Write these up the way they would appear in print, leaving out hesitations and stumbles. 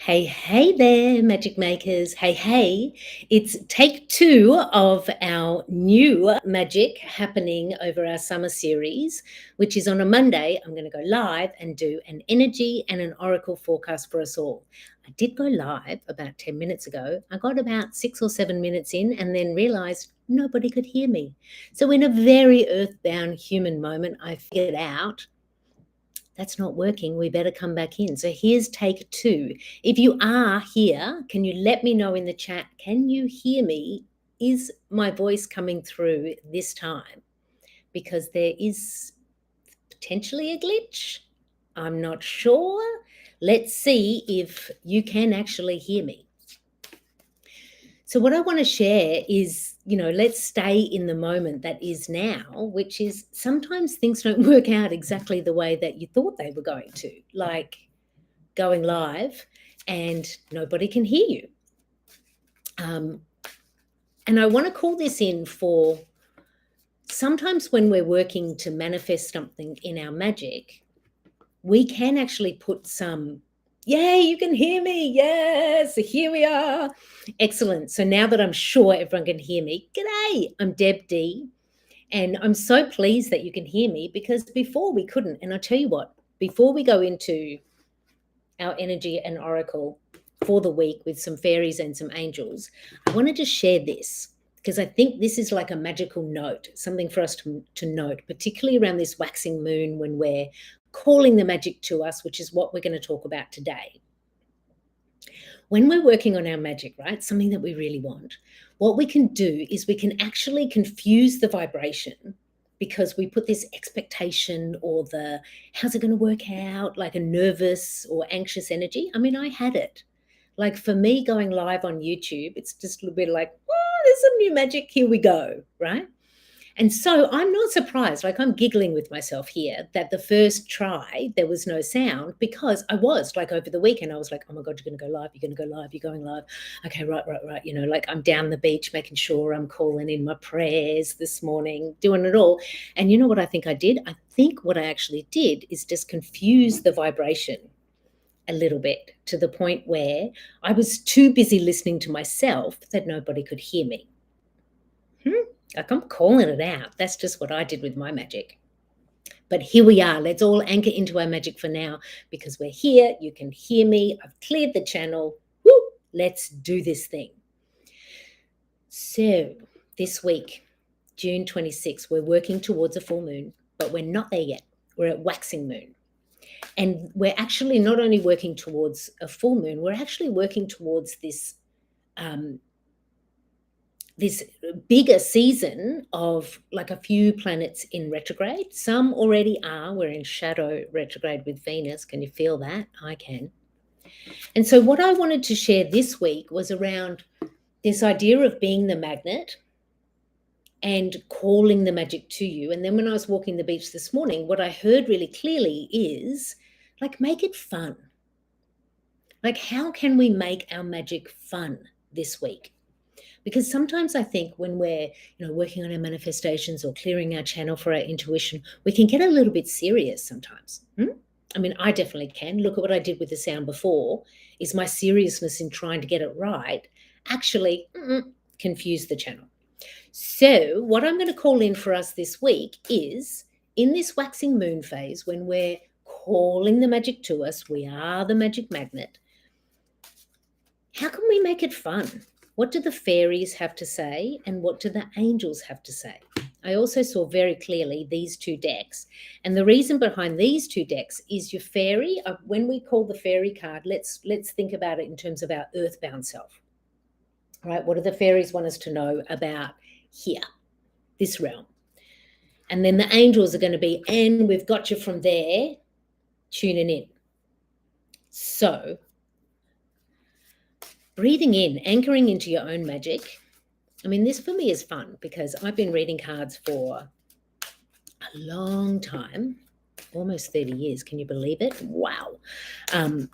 Hey, hey there, magic makers. Hey, hey. It's take two of our new magic happening over our summer series, which is on a Monday. I'm going to go live and do an energy and an oracle forecast for us all. I did go live about 10 minutes ago. I got about 6 or 7 minutes in and then realized nobody could hear me. So, in a very earthbound human moment, I figured out that's not working. We better come back in. So here's take two. If you are here, can you let me know in the chat? Can you hear me? Is my voice coming through this time? Because there is potentially a glitch. I'm not sure. Let's see if you can actually hear me. So what I want to share is, let's stay in the moment that is now, which is sometimes things don't work out exactly the way that you thought they were going to, like going live and nobody can hear you. And I want to call this in for sometimes when we're working to manifest something in our magic, we can actually put some, yay, you can hear me. Yes, here we are. Excellent. So now that I'm sure everyone can hear me, g'day, I'm Deb D. And I'm so pleased that you can hear me because before we couldn't. And I'll tell you what, before we go into our energy and oracle for the week with some fairies and some angels, I wanted to share this because I think this is like a magical note, something for us to note, particularly around this waxing moon when we're calling the magic to us, which is what we're going to talk about today. When we're working on our magic, right, something that we really want, what we can do is we can actually confuse the vibration because we put this expectation or the how's it going to work out, like a nervous or anxious energy. I mean, I had it. Like for me going live on YouTube, it's just a little bit like, oh, there's some new magic, here we go, right? And so I'm not surprised, like I'm giggling with myself here that the first try, there was no sound because I was like over the weekend, I was like, oh my God, you're going to go live, you're going to go live, you're going live. Okay, right. Like I'm down the beach, making sure I'm calling in my prayers this morning, doing it all. And you know what I think I did? I think what I actually did is just confuse the vibration a little bit to the point where I was too busy listening to myself that nobody could hear me. Like I'm calling it out. That's just what I did with my magic. But here we are. Let's all anchor into our magic for now because we're here. You can hear me. I've cleared the channel. Woo! Let's do this thing. So this week, June 26th, we're working towards a full moon, but we're not there yet. We're at waxing moon. And we're actually not only working towards a full moon, we're actually working towards this this bigger season of like a few planets in retrograde. Some already are. We're in shadow retrograde with Venus. Can you feel that? I can. And so what I wanted to share this week was around this idea of being the magnet and calling the magic to you. And then when I was walking the beach this morning, what I heard really clearly is like, make it fun. Like, how can we make our magic fun this week? Because sometimes I think when we're, working on our manifestations or clearing our channel for our intuition, we can get a little bit serious sometimes. I mean, I definitely can. Look at what I did with the sound before. Is my seriousness in trying to get it right actually confuse the channel? So what I'm going to call in for us this week is in this waxing moon phase when we're calling the magic to us, we are the magic magnet. How can we make it fun? What do the fairies have to say and what do the angels have to say? I also saw very clearly these two decks. And the reason behind these two decks is your fairy. When we call the fairy card, let's think about it in terms of our earthbound self. Right? What do the fairies want us to know about here, this realm? And then the angels are going to be, and we've got you from there, tuning in. So breathing in, anchoring into your own magic. I mean, this for me is fun because I've been reading cards for a long time, almost 30 years. Can you believe it? Wow. And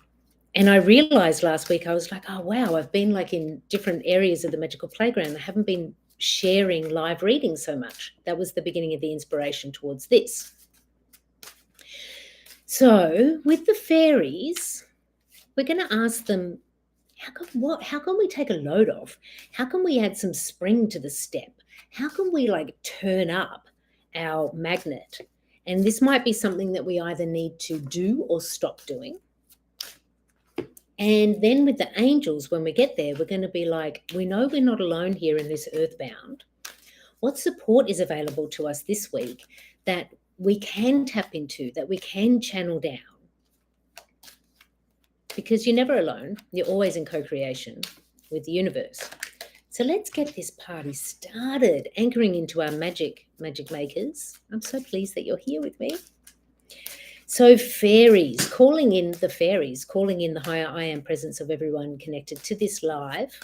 I realized last week, I was like, oh, wow, I've been like in different areas of the magical playground. I haven't been sharing live readings so much. That was the beginning of the inspiration towards this. So with the fairies, we're going to ask them, how can we take a load off? How can we add some spring to the step? How can we like turn up our magnet? And this might be something that we either need to do or stop doing. And then with the angels, when we get there, we're going to be like, we know we're not alone here in this earthbound. What support is available to us this week that we can tap into, that we can channel down? Because you're never alone. You're always in co-creation with the universe. So let's get this party started, anchoring into our magic makers. I'm so pleased that you're here with me. So fairies, calling in the higher I am presence of everyone connected to this live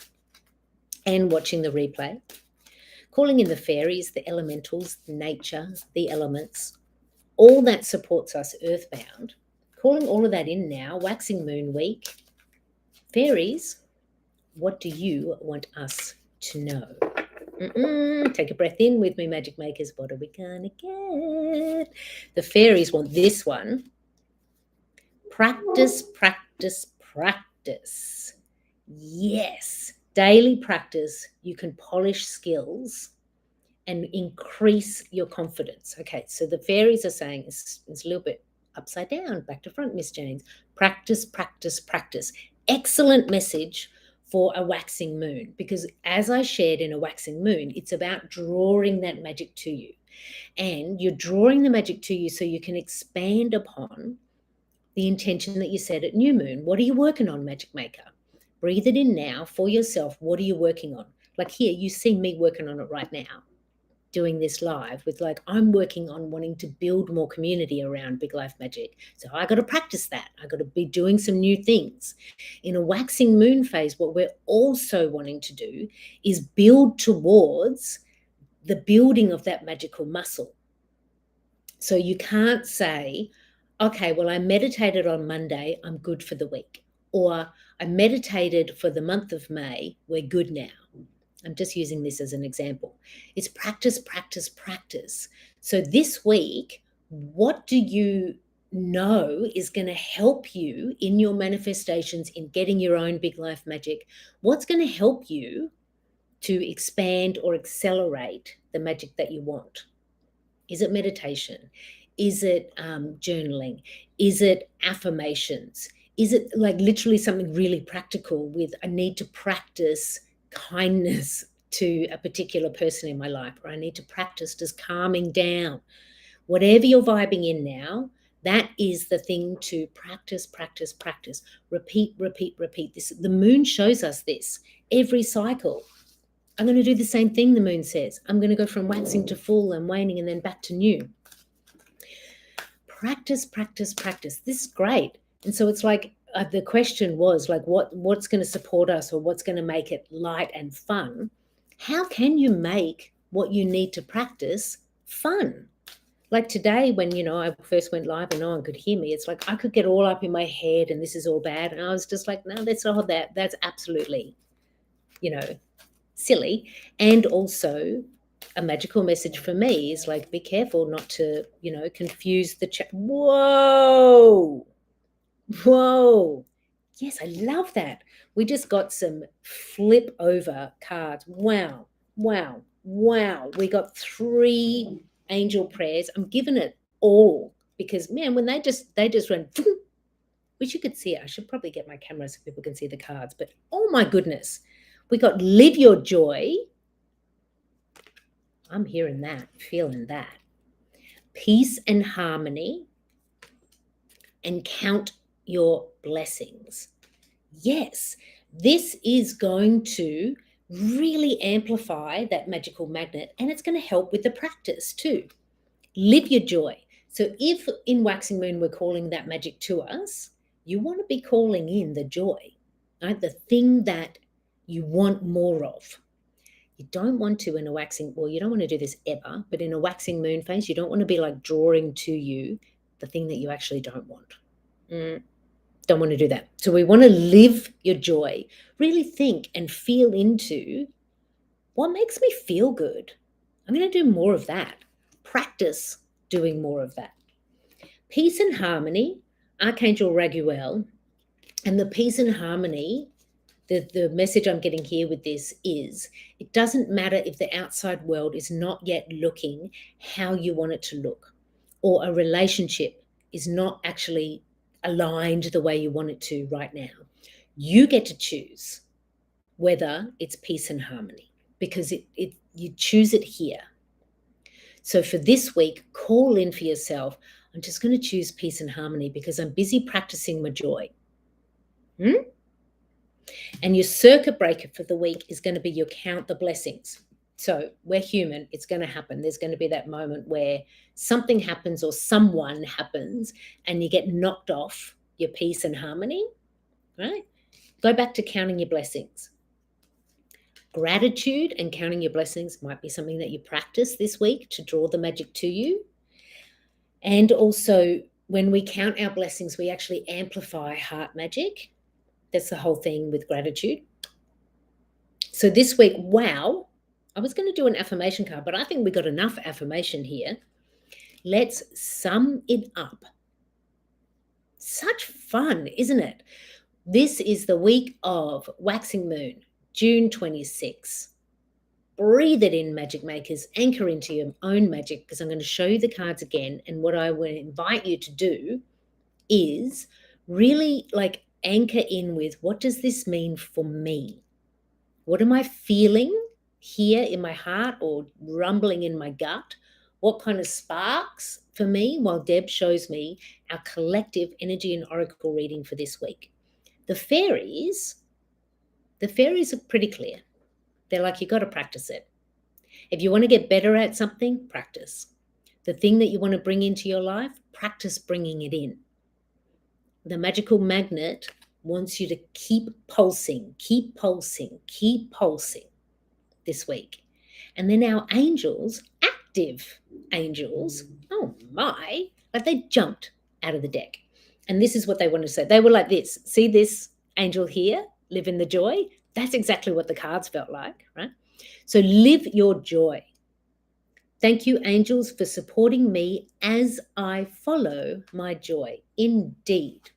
and watching the replay. Calling in the fairies, the elementals, nature, the elements, all that supports us earthbound. Calling all of that in now, waxing moon week. Fairies, what do you want us to know? Take a breath in with me, magic makers. What are we going to get? The fairies want this one. Practice, practice, practice. Yes, daily practice. You can polish skills and increase your confidence. Okay, so the fairies are saying it's a little bit upside down, back to front, Miss Janes. Practice, practice, practice. Excellent message for a waxing moon, because as I shared in a waxing moon, it's about drawing that magic to you. And you're drawing the magic to you so you can expand upon the intention that you set at new moon. What are you working on, magic maker? Breathe it in now for yourself. What are you working on? Like here, you see me working on it right now, doing this live with like, I'm working on wanting to build more community around Big Life Magic. So I got to practice that. I got to be doing some new things. In a waxing moon phase, what we're also wanting to do is build towards the building of that magical muscle. So you can't say, okay, well, I meditated on Monday, I'm good for the week. Or I meditated for the month of May, we're good now. I'm just using this as an example. It's practice, practice, practice. So this week, what do you know is going to help you in your manifestations, in getting your own big life magic? What's going to help you to expand or accelerate the magic that you want? Is it meditation? Is it journaling? Is it affirmations? Is it like literally something really practical with I need to practice kindness to a particular person in my life, or I need to practice just calming down? Whatever you're vibing in now, that is the thing to practice, practice, practice. Repeat, repeat, repeat. The moon shows us this every cycle. I'm going to do the same thing, the moon says. I'm going to go from waxing to full and waning and then back to new. Practice, practice, practice. This is great. And so it's like the question was like, what's going to support us, or what's going to make it light and fun? How can you make what you need to practice fun? Like today when, I first went live and no one could hear me, it's like I could get all up in my head and this is all bad. And I was just like, no, that's not that. That's absolutely, silly. And also a magical message for me is like, be careful not to, confuse the chat. Whoa. Yes, I love that. We just got some flip over cards. Wow. We got 3 angel prayers. I'm giving it all because, man, when they just went, which you could see it. I should probably get my camera so people can see the cards. But, oh, my goodness. We got live your joy. I'm hearing that, feeling that. Peace and harmony, and count your blessings. Yes, this is going to really amplify that magical magnet, and it's going to help with the practice too. Live your joy. So if in waxing moon we're calling that magic to us, you want to be calling in the joy, right? The thing that you want more of. You don't want to in a waxing, well, you don't want to do this ever, but in a waxing moon phase, you don't want to be like drawing to you the thing that you actually don't want. Don't want to do that. So we want to live your joy. Really think and feel into what makes me feel good. I'm going to do more of that. Practice doing more of that. Peace and harmony, Archangel Raguel. And the peace and harmony, the message I'm getting here with this is it doesn't matter if the outside world is not yet looking how you want it to look, or a relationship is not actually aligned the way you want it to right now. You get to choose whether it's peace and harmony, because you choose it here. So for this week, call in for yourself. I'm just going to choose peace and harmony because I'm busy practicing my joy. And your circuit breaker for the week is going to be your count the blessings. So we're human. It's going to happen. There's going to be that moment where something happens or someone happens and you get knocked off your peace and harmony, right? Go back to counting your blessings. Gratitude and counting your blessings might be something that you practice this week to draw the magic to you. And also, when we count our blessings, we actually amplify heart magic. That's the whole thing with gratitude. So this week, wow, I was going to do an affirmation card, but I think we got enough affirmation here. Let's sum it up. Such fun, isn't it? This is the week of waxing moon, June 26. Breathe it in, magic makers. Anchor into your own magic, because I'm going to show you the cards again. And what I will invite you to do is really anchor in with, what does this mean for me? What am I feeling here in my heart or rumbling in my gut? What kind of sparks for me, while Deb shows me our collective energy and oracle reading for this week. The fairies are pretty clear. They're like, you got to practice it. If you want to get better at something, practice. The thing that you want to bring into your life, practice bringing it in. The magical magnet wants you to keep pulsing this week. And then our angels, active angels, oh my, like they jumped out of the deck. And this is what they wanted to say. They were like this. See this angel here, live in the joy? That's exactly what the cards felt like, right? So live your joy. Thank you, angels, for supporting me as I follow my joy. Indeed.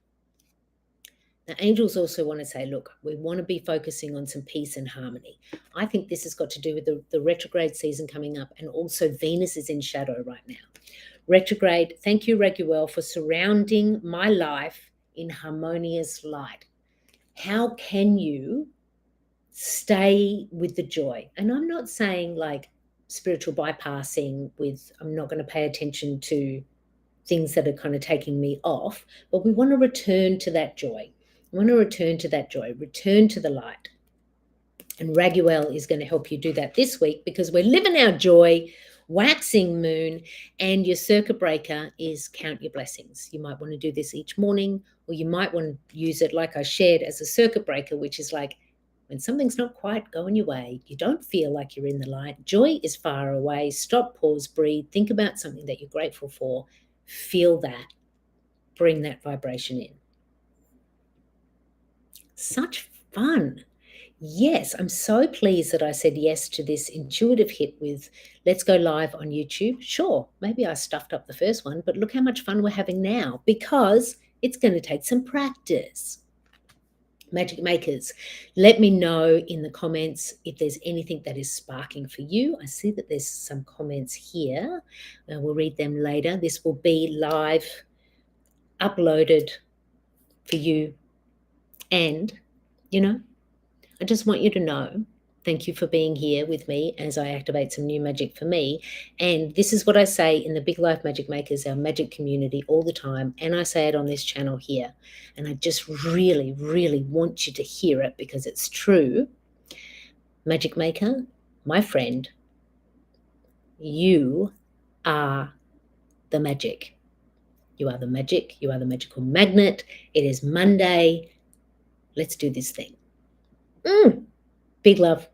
Now, angels also want to say, look, we want to be focusing on some peace and harmony. I think this has got to do with the retrograde season coming up, and also Venus is in shadow right now. Retrograde, thank you, Raguel, for surrounding my life in harmonious light. How can you stay with the joy? And I'm not saying like spiritual bypassing with, I'm not going to pay attention to things that are kind of taking me off, but we want to return to that joy. We want to return to that joy, return to the light. And Raguel is going to help you do that this week, because we're living our joy, waxing moon, and your circuit breaker is count your blessings. You might want to do this each morning, or you might want to use it like I shared as a circuit breaker, which is like when something's not quite going your way, you don't feel like you're in the light, joy is far away, stop, pause, breathe, think about something that you're grateful for, feel that, bring that vibration in. Such fun. Yes, I'm so pleased that I said yes to this intuitive hit with let's go live on YouTube. Sure, maybe I stuffed up the first one, but look how much fun we're having now, because it's going to take some practice. Magic makers, let me know in the comments if there's anything that is sparking for you. I see that there's some comments here. We'll read them later. This will be live, uploaded for you. And, I just want you to know, thank you for being here with me as I activate some new magic for me. And this is what I say in the Big Life Magic Makers, our magic community, all the time. And I say it on this channel here. And I just really, really want you to hear it, because it's true. Magic maker, my friend, you are the magic. You are the magic. You are the magical magnet. It is Monday. Let's do this thing. Big love.